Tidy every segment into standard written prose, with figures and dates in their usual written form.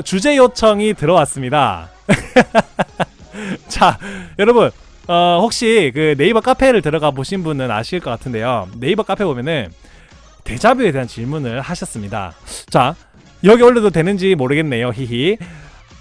주제 요청이 들어왔습니다. 자, 여러분, 혹시 그 네이버 카페를 들어가 보신 분은 아실 것 같은데요. 네이버 카페 보면은 데자뷰에 대한 질문을 하셨습니다. 자, 여기 올려도 되는지 모르겠네요. 히히.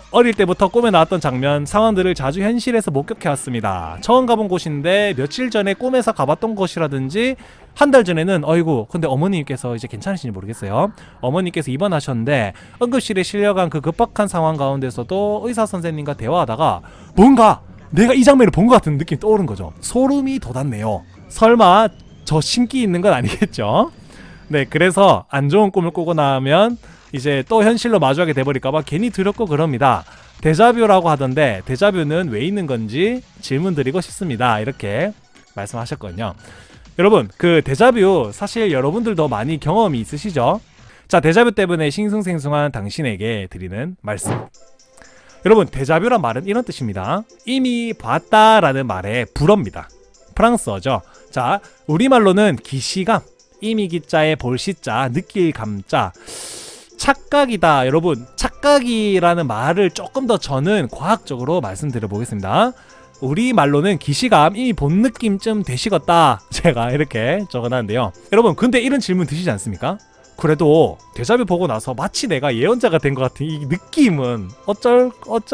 어릴 때부터 꿈에 나왔던 장면, 상황들을 자주 현실에서 목격해왔습니다. 처음 가본 곳인데 며칠 전에 꿈에서 가봤던 곳이라든지 한 달 전에는 어이구 근데 어머님께서 이제 괜찮으신지 모르겠어요. 어머님께서 입원하셨는데 응급실에 실려간 그 급박한 상황 가운데서도 의사 선생님과 대화하다가 뭔가 내가 이 장면을 본 것 같은 느낌이 떠오른 거죠. 소름이 돋았네요. 설마 저 신기 있는 건 아니겠죠? 네, 그래서 안 좋은 꿈을 꾸고 나면 이제 또 현실로 마주하게 돼버릴까봐 괜히 두렵고 그럽니다. 데자뷰라고 하던데 데자뷰는 왜 있는 건지 질문 드리고 싶습니다. 이렇게 말씀하셨거든요. 여러분, 그 데자뷰 사실 여러분들도 많이 경험이 있으시죠? 자, 데자뷰 때문에 싱숭생숭한 당신에게 드리는 말씀. 여러분, 데자뷰란 말은 이런 뜻입니다. 이미 봤다라는 말의 불어입니다. 프랑스어죠. 자, 우리말로는 기시감, 이미 기자에 볼 시자, 느낄 감자. 착각이다. 여러분, 착각이라는 말을 조금 더 저는 과학적으로 말씀드려 보겠습니다. 우리 말로는 기시감, 이미 본 느낌쯤 되시겠다. 제가 이렇게 적어놨는데요. 여러분, 근데 이런 질문 드시지 않습니까? 그래도 데자뷰 보고 나서 마치 내가 예언자가 된 것 같은 이 느낌은 어쩔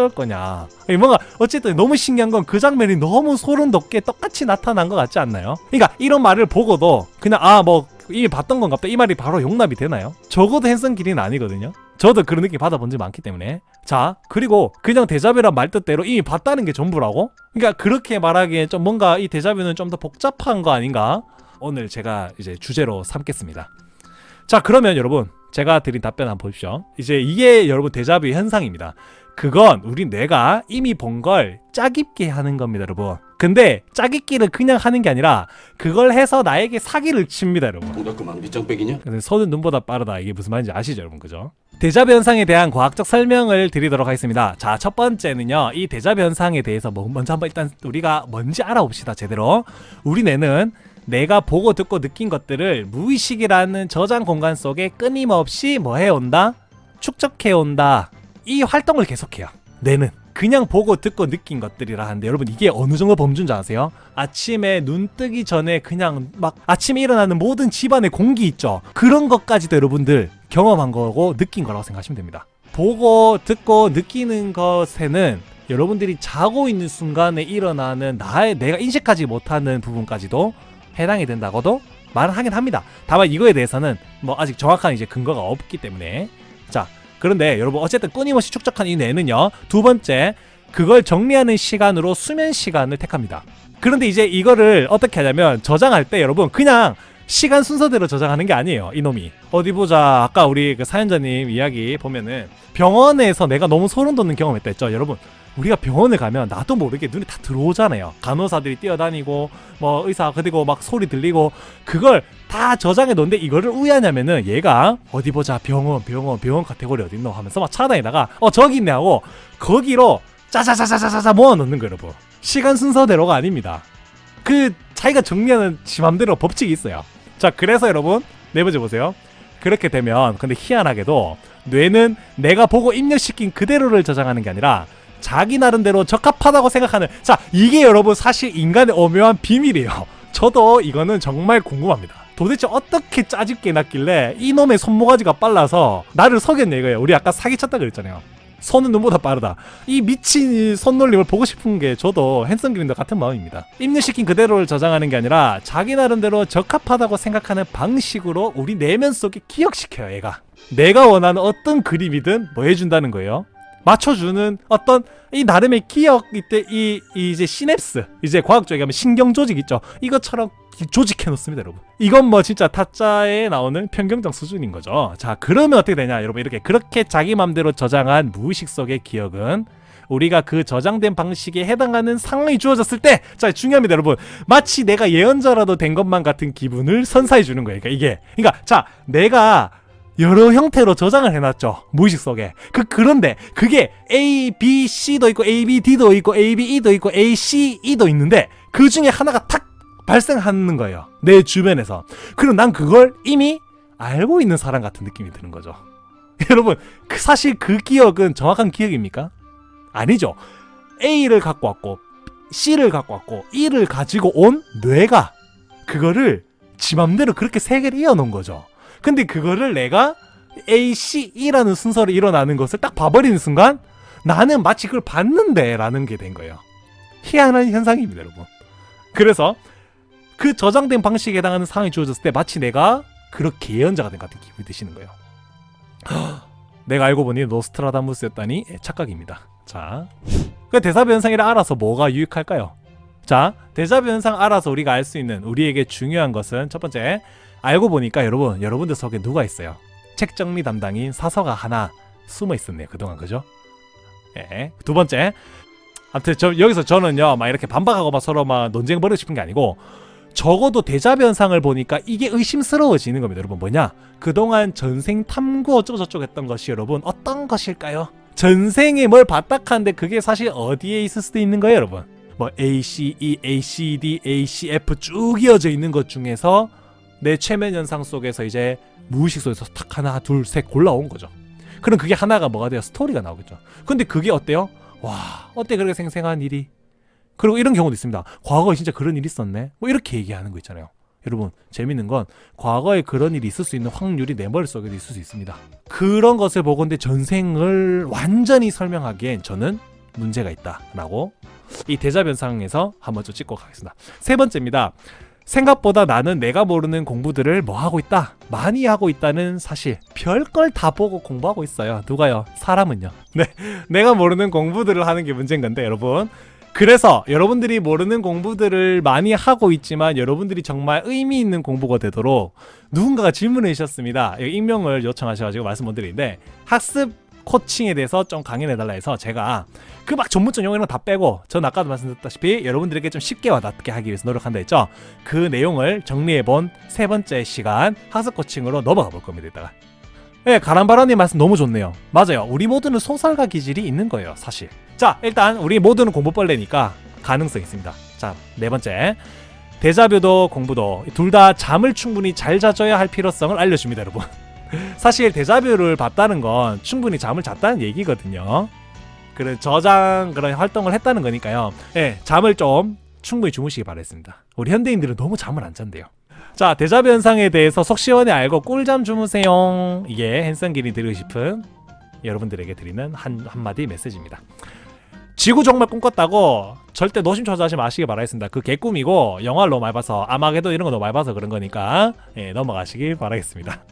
거냐. 뭔가 어쨌든 너무 신기한 건 그 장면이 너무 소름 돋게 똑같이 나타난 것 같지 않나요? 그러니까 이런 말을 보고도 그냥 뭐 이미 봤던 건가 보다 이 말이 바로 용납이 되나요? 적어도 hen성기리는 아니거든요. 저도 그런 느낌 받아본 적이 많기 때문에. 자, 그리고 그냥 데자뷰란 말 뜻대로 이미 봤다는 게 전부라고? 그러니까 그렇게 말하기엔 좀 뭔가 이 데자뷰는 좀 더 복잡한 거 아닌가? 오늘 제가 이제 주제로 삼겠습니다. 자, 그러면 여러분, 제가 드린 답변 한번 보십시오. 이제 이게 여러분 데자뷰 현상입니다. 그건 우리 뇌가 이미 본 걸 짜깁게 하는 겁니다, 여러분. 근데 짜깁기를 그냥 하는 게 아니라 그걸 해서 나에게 사기를 칩니다, 여러분. 동작그만 밑장빼기냐? 손은 눈보다 빠르다. 이게 무슨 말인지 아시죠, 여러분? 그죠? 데자뷰 현상에 대한 과학적 설명을 드리도록 하겠습니다. 자, 첫 번째는요, 이 데자뷰 현상에 대해서 먼저 한번 일단 우리가 뭔지 알아봅시다, 제대로. 우리 뇌는 내가 보고 듣고 느낀 것들을 무의식이라는 저장 공간 속에 끊임없이 뭐 해온다? 축적해온다. 이 활동을 계속해요. 뇌는 그냥 보고 듣고 느낀 것들이라 하는데, 여러분 이게 어느 정도 범주인지 아세요? 아침에 눈 뜨기 전에 그냥 막 아침에 일어나는 모든 집안의 공기 있죠? 그런 것까지도 여러분들 경험한 거고 느낀 거라고 생각하시면 됩니다. 보고 듣고 느끼는 것에는 여러분들이 자고 있는 순간에 일어나는 내가 인식하지 못하는 부분까지도 해당이 된다고도 말은 하긴 합니다. 다만 이거에 대해서는 뭐 아직 정확한 이제 근거가 없기 때문에. 자, 그런데 여러분 어쨌든 끊임없이 축적한 이 뇌는요, 두 번째, 그걸 정리하는 시간으로 수면 시간을 택합니다. 그런데 이제 이거를 어떻게 하냐면 저장할 때 여러분 그냥 시간 순서대로 저장하는 게 아니에요. 이놈이 어디 보자. 아까 우리 그 사연자님 이야기 보면은 병원에서 내가 너무 소름 돋는 경험했다 했죠. 여러분, 우리가 병원에 가면 나도 모르게 눈에 다 들어오잖아요. 간호사들이 뛰어다니고 뭐 의사 그리고 막 소리 들리고 그걸 다 저장해 놓는데 이거를 왜 하냐면은 얘가 어디 보자 병원 카테고리 어딨노 하면서 막 찾아다니다가 저기 있네 하고 거기로 짜자자자자자 모아 놓는 거예요, 여러분. 시간 순서대로가 아닙니다. 그 자기가 정리하는 지 맘대로 법칙이 있어요. 자, 그래서 여러분 네 번째 보세요. 그렇게 되면 근데 희한하게도 뇌는 내가 보고 입력시킨 그대로를 저장하는 게 아니라 자기 나름대로 적합하다고 생각하는, 자, 이게 여러분 사실 인간의 오묘한 비밀이에요. 저도 이거는 정말 궁금합니다. 도대체 어떻게 짜집게 해놨길래 이놈의 손모가지가 빨라서 나를 속였냐 이거예요. 우리 아까 사기쳤다 그랬잖아요. 손은 눈보다 빠르다. 이 미친 손놀림을 보고 싶은 게 저도 hen성기린과 같은 마음입니다. 입력시킨 그대로를 저장하는 게 아니라 자기 나름대로 적합하다고 생각하는 방식으로 우리 내면 속에 기억시켜요, 얘가. 내가 원하는 어떤 그림이든 뭐 해준다는 거예요. 맞춰주는 어떤 이 나름의 기억 이때 이제 시냅스, 이제 과학적으로 하면 신경 조직 있죠. 이것처럼 조직해 놓습니다, 여러분. 이건 뭐 진짜 타짜에 나오는 평경장 수준인 거죠. 자, 그러면 어떻게 되냐, 여러분. 이렇게 그렇게 자기 맘대로 저장한 무의식 속의 기억은 우리가 그 저장된 방식에 해당하는 상황이 주어졌을 때, 자, 중요합니다, 여러분. 마치 내가 예언자라도 된 것만 같은 기분을 선사해 주는 거예요. 그러니까 자, 내가 여러 형태로 저장을 해놨죠, 무의식 속에. 그런데 그게 A, B, C도 있고 A, B, D도 있고 A, B, E도 있고 A, C, E도 있는데 그 중에 하나가 탁 발생하는 거예요, 내 주변에서. 그럼 난 그걸 이미 알고 있는 사람 같은 느낌이 드는 거죠. 여러분 사실 그 기억은 정확한 기억입니까? 아니죠. A를 갖고 왔고 C를 갖고 왔고 E를 가지고 온 뇌가 그거를 지 맘대로 그렇게 세 개를 이어놓은 거죠. 근데 그거를 내가 A, C, E라는 순서로 일어나는 것을 딱 봐버리는 순간 나는 마치 그걸 봤는데 라는 게 된 거예요. 희한한 현상입니다, 여러분. 그래서 그 저장된 방식에 해당하는 상황이 주어졌을 때 마치 내가 그렇게 예언자가 된 것 같은 기분이 드시는 거예요. 내가 알고 보니 노스트라다무스였다니 착각입니다. 자, 그 데자뷰 현상이라 알아서 뭐가 유익할까요? 자, 데자뷰 현상 알아서 우리가 알 수 있는 우리에게 중요한 것은 첫 번째, 알고 보니까 여러분들 속에 누가 있어요? 책 정리 담당인 사서가 하나 숨어 있었네요, 그동안. 그죠? 예. 두 번째, 아무튼 여기서 저는요 막 이렇게 반박하고 막 서로 막 논쟁 벌이고 싶은 게 아니고, 적어도 데자뷰 현상을 보니까 이게 의심스러워지는 겁니다. 여러분 뭐냐? 그동안 전생 탐구 어쩌고저쩌고 했던 것이 여러분 어떤 것일까요? 전생에 뭘 봤다 하는데 그게 사실 어디에 있을 수도 있는 거예요, 여러분. 뭐 A, C, E, A, C, D, A, C, F 쭉 이어져 있는 것 중에서 내 최면 현상 속에서 이제 무의식 속에서 탁 하나 둘 셋 골라온 거죠. 그럼 그게 하나가 뭐가 돼요? 스토리가 나오겠죠. 근데 그게 어때요? 와, 어때 그렇게 생생한 일이? 그리고 이런 경우도 있습니다. 과거에 진짜 그런 일이 있었네? 뭐 이렇게 얘기하는 거 있잖아요. 여러분 재밌는 건 과거에 그런 일이 있을 수 있는 확률이 내 머릿속에도 있을 수 있습니다. 그런 것을 보건대 전생을 완전히 설명하기엔 저는 문제가 있다라고 이 데자뷰 현상에서 한번 좀 짚고 가겠습니다. 세 번째입니다. 생각보다 나는 내가 모르는 공부들을 뭐 하고 있다? 많이 하고 있다는 사실. 별걸 다 보고 공부하고 있어요. 누가요? 사람은요. 네, 내가 모르는 공부들을 하는 게 문제인 건데 여러분, 그래서 여러분들이 모르는 공부들을 많이 하고 있지만 여러분들이 정말 의미 있는 공부가 되도록 누군가가 질문해 주셨습니다. 익명을 요청하셔가지고 말씀 못 드리는데, 학습 코칭에 대해서 좀 강연해달라 해서 제가 그 막 전문적 용어는 다 빼고, 전 아까도 말씀드렸다시피 여러분들에게 좀 쉽게 와닿게 하기 위해서 노력한다 했죠. 그 내용을 정리해본 세 번째 시간 학습 코칭으로 넘어가 볼 겁니다. 이따가. 네, 가람바라님 말씀 너무 좋네요. 맞아요. 우리 모두는 소설가 기질이 있는 거예요, 사실. 자, 일단 우리 모두는 공부벌레니까 가능성이 있습니다. 자, 네 번째, 데자뷰도 공부도 둘 다 잠을 충분히 잘 자줘야 할 필요성을 알려줍니다, 여러분. 사실 데자뷰를 봤다는 건 충분히 잠을 잤다는 얘기거든요. 그런 저장 그런 활동을 했다는 거니까요. 예, 잠을 좀 충분히 주무시기 바랬습니다. 우리 현대인들은 너무 잠을 안 잔대요. 자, 데자뷰 현상에 대해서 속 시원히 알고 꿀잠 주무세요. 이게 핸섬길이 드리고 싶은 여러분들에게 드리는 한마디 메시지입니다. 지구 정말 꿈꿨다고 절대 노심초사하지 마시기 바라겠습니다. 그 개꿈이고 영화를 너무 많이 봐서, 아마게도 이런 거 너무 많이 봐서 그런 거니까 예, 넘어가시길 바라겠습니다.